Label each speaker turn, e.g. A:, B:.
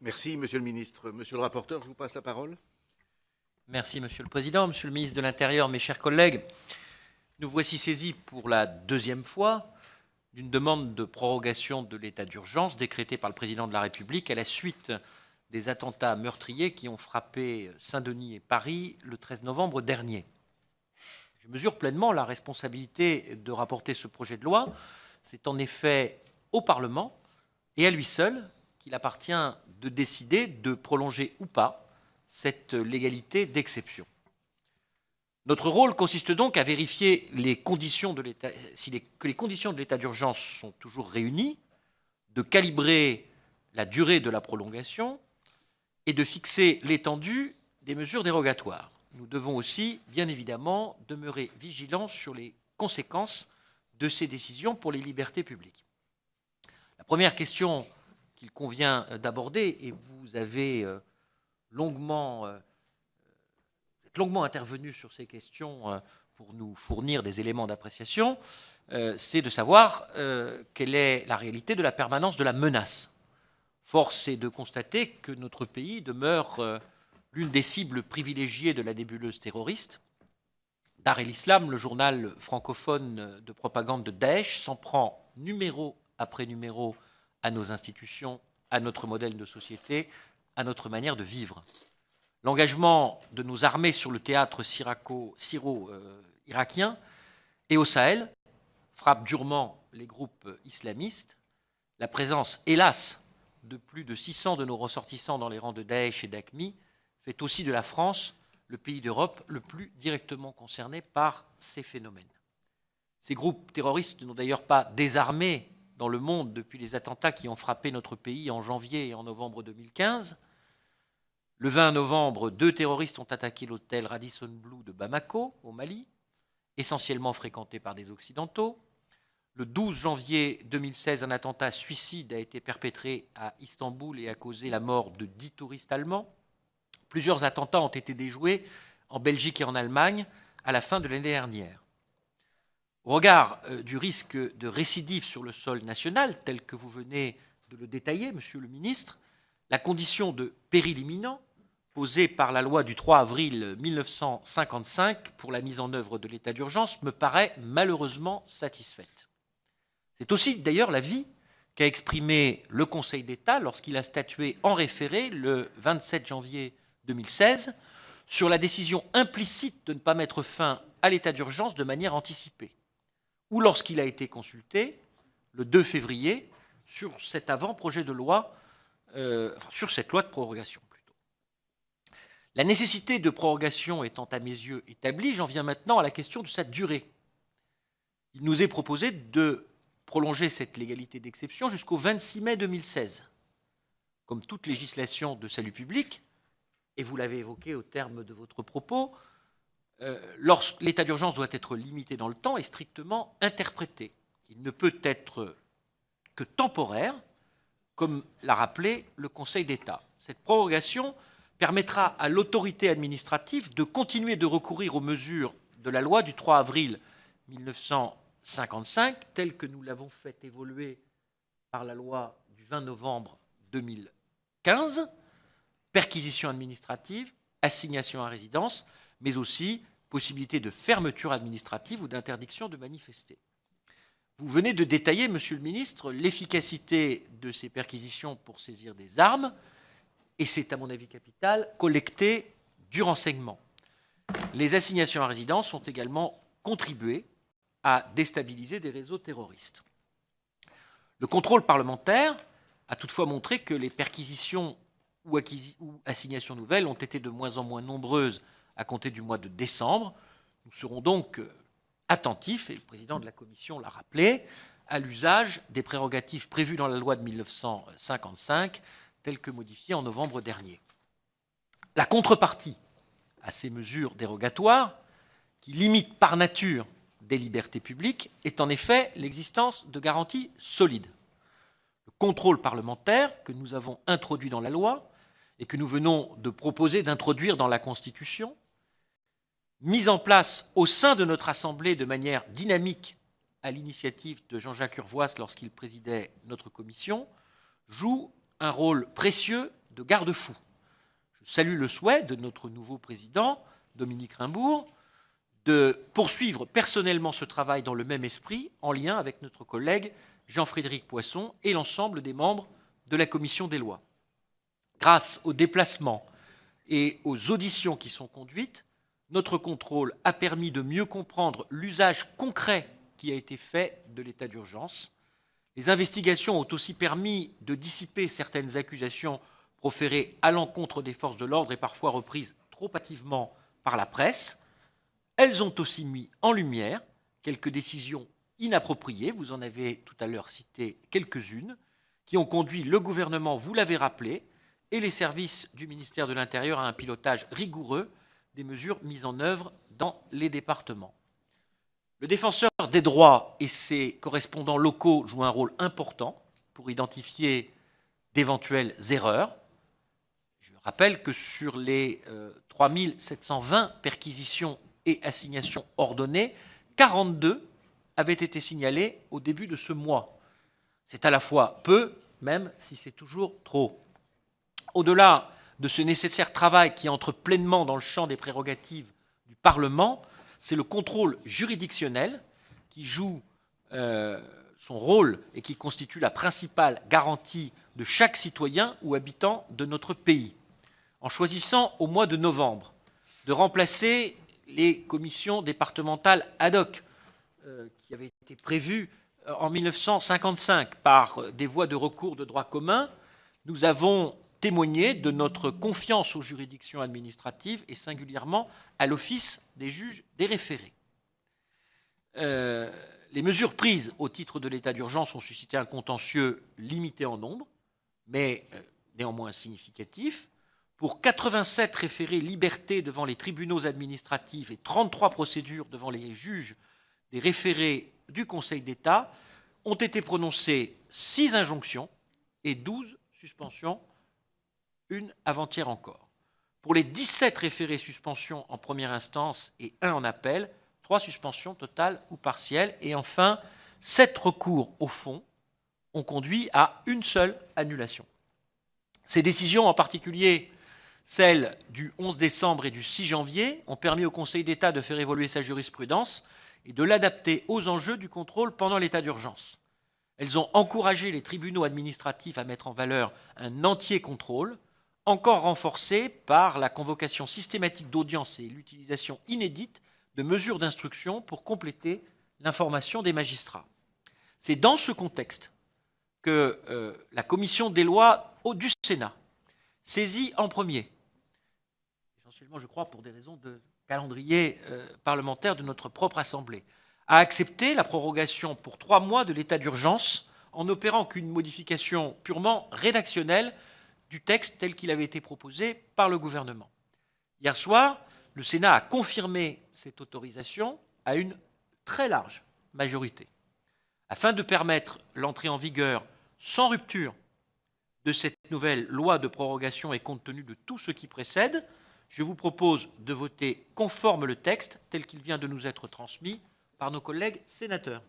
A: Merci, Monsieur le ministre. Monsieur le rapporteur, je vous passe la parole.
B: Merci, Monsieur le Président. Monsieur le ministre de l'Intérieur, mes chers collègues, nous voici saisis pour la deuxième fois d'une demande de prorogation de l'état d'urgence décrété par le Président de la République à la suite des attentats meurtriers qui ont frappé Saint-Denis et Paris le 13 novembre dernier. Je mesure pleinement la responsabilité de rapporter ce projet de loi. C'est en effet au Parlement et à lui seul qu'il appartient de décider de prolonger ou pas cette légalité d'exception. Notre rôle consiste donc à vérifier que les conditions de l'état d'urgence sont toujours réunies, de calibrer la durée de la prolongation et de fixer l'étendue des mesures dérogatoires. Nous devons aussi, bien évidemment, demeurer vigilants sur les conséquences de ces décisions pour les libertés publiques. La première question qu'il convient d'aborder, et vous avez longuement intervenu sur ces questions pour nous fournir des éléments d'appréciation, c'est de savoir quelle est la réalité de la permanence de la menace. Force est de constater que notre pays demeure l'une des cibles privilégiées de la nébuleuse terroriste. Dar el-Islam, le journal francophone de propagande de Daesh, s'en prend numéro après numéro à nos institutions, à notre modèle de société, à notre manière de vivre. L'engagement de nos armées sur le théâtre syro-irakien et au Sahel frappe durement les groupes islamistes. La présence, hélas, de plus de 600 de nos ressortissants dans les rangs de Daesh et d'AQMI fait aussi de la France le pays d'Europe le plus directement concerné par ces phénomènes. Ces groupes terroristes n'ont d'ailleurs pas désarmé dans le monde depuis les attentats qui ont frappé notre pays en janvier et en novembre 2015. Le 20 novembre, 2 terroristes ont attaqué l'hôtel Radisson Blu de Bamako, au Mali, essentiellement fréquenté par des Occidentaux. Le 12 janvier 2016, un attentat suicide a été perpétré à Istanbul et a causé la mort de 10 touristes allemands. Plusieurs attentats ont été déjoués en Belgique et en Allemagne à la fin de l'année dernière. Au regard du risque de récidive sur le sol national, tel que vous venez de le détailler, Monsieur le ministre, la condition de péril imminent posée par la loi du 3 avril 1955 pour la mise en œuvre de l'état d'urgence me paraît malheureusement satisfaite. C'est aussi d'ailleurs l'avis qu'a exprimé le Conseil d'État lorsqu'il a statué en référé le 27 janvier 2016 sur la décision implicite de ne pas mettre fin à l'état d'urgence de manière anticipée, ou lorsqu'il a été consulté le 2 février sur cet avant-projet de loi, sur cette loi de prorogation plutôt. La nécessité de prorogation étant à mes yeux établie, j'en viens maintenant à la question de sa durée. Il nous est proposé de prolonger cette légalité d'exception jusqu'au 26 mai 2016. Comme toute législation de salut public, et vous l'avez évoqué au terme de votre propos, l'état d'urgence doit être limité dans le temps et strictement interprété. Il ne peut être que temporaire, comme l'a rappelé le Conseil d'État. Cette prorogation permettra à l'autorité administrative de continuer de recourir aux mesures de la loi du 3 avril 1955, telles que nous l'avons fait évoluer par la loi du 20 novembre 2015, perquisition administrative, assignation à résidence, mais aussi possibilité de fermeture administrative ou d'interdiction de manifester. Vous venez de détailler, Monsieur le ministre, l'efficacité de ces perquisitions pour saisir des armes, et c'est à mon avis capital, collecter du renseignement. Les assignations à résidence ont également contribué à déstabiliser des réseaux terroristes. Le contrôle parlementaire a toutefois montré que les perquisitions ou assignations nouvelles ont été de moins en moins nombreuses à compter du mois de décembre. Nous serons donc attentifs, et le président de la Commission l'a rappelé, à l'usage des prérogatives prévues dans la loi de 1955, telle que modifiée en novembre dernier. La contrepartie à ces mesures dérogatoires, qui limitent par nature des libertés publiques, est en effet l'existence de garanties solides. Le contrôle parlementaire que nous avons introduit dans la loi et que nous venons de proposer d'introduire dans la Constitution, mis en place au sein de notre Assemblée de manière dynamique à l'initiative de Jean-Jacques Urvoas lorsqu'il présidait notre commission, joue un rôle précieux de garde-fous. Je salue le souhait de notre nouveau président, Dominique Raimbourg, de poursuivre personnellement ce travail dans le même esprit, en lien avec notre collègue Jean-Frédéric Poisson et l'ensemble des membres de la commission des lois. Grâce aux déplacements et aux auditions qui sont conduites, notre contrôle a permis de mieux comprendre l'usage concret qui a été fait de l'état d'urgence. Les investigations ont aussi permis de dissiper certaines accusations proférées à l'encontre des forces de l'ordre et parfois reprises trop hâtivement par la presse. Elles ont aussi mis en lumière quelques décisions inappropriées, vous en avez tout à l'heure cité quelques-unes, qui ont conduit le gouvernement, vous l'avez rappelé, et les services du ministère de l'Intérieur à un pilotage rigoureux des mesures mises en œuvre dans les départements. Le défenseur des droits et ses correspondants locaux jouent un rôle important pour identifier d'éventuelles erreurs. Je rappelle que sur les 3720 perquisitions et assignations ordonnées, 42 avaient été signalées au début de ce mois. C'est à la fois peu, même si c'est toujours trop. Au-delà de ce nécessaire travail qui entre pleinement dans le champ des prérogatives du Parlement, c'est le contrôle juridictionnel qui joue son rôle et qui constitue la principale garantie de chaque citoyen ou habitant de notre pays. En choisissant au mois de novembre de remplacer les commissions départementales ad hoc qui avaient été prévues en 1955 par des voies de recours de droit commun, nous avons témoigné de notre confiance aux juridictions administratives et singulièrement à l'Office des juges des référés. Les mesures prises au titre de l'état d'urgence ont suscité un contentieux limité en nombre, mais néanmoins significatif. Pour 87 référés liberté devant les tribunaux administratifs et 33 procédures devant les juges des référés du Conseil d'État, ont été prononcées 6 injonctions et 12 suspensions, une avant-hier encore. Pour les 17 référés suspensions en première instance et 1 en appel, 3 suspensions totales ou partielles. Et enfin, 7 recours au fond ont conduit à une seule annulation. Ces décisions, en particulier celles du 11 décembre et du 6 janvier, ont permis au Conseil d'État de faire évoluer sa jurisprudence et de l'adapter aux enjeux du contrôle pendant l'état d'urgence. Elles ont encouragé les tribunaux administratifs à mettre en valeur un entier contrôle, encore renforcé par la convocation systématique d'audiences et l'utilisation inédite de mesures d'instruction pour compléter l'information des magistrats. C'est dans ce contexte que la commission des lois du Sénat, saisie en premier, essentiellement je crois pour des raisons de calendrier parlementaire de notre propre Assemblée, a accepté la prorogation pour 3 mois de l'état d'urgence en n'opérant qu'une modification purement rédactionnelle du texte tel qu'il avait été proposé par le gouvernement. Hier soir, le Sénat a confirmé cette autorisation à une très large majorité. Afin de permettre l'entrée en vigueur sans rupture de cette nouvelle loi de prorogation et compte tenu de tout ce qui précède, je vous propose de voter conforme le texte tel qu'il vient de nous être transmis par nos collègues sénateurs.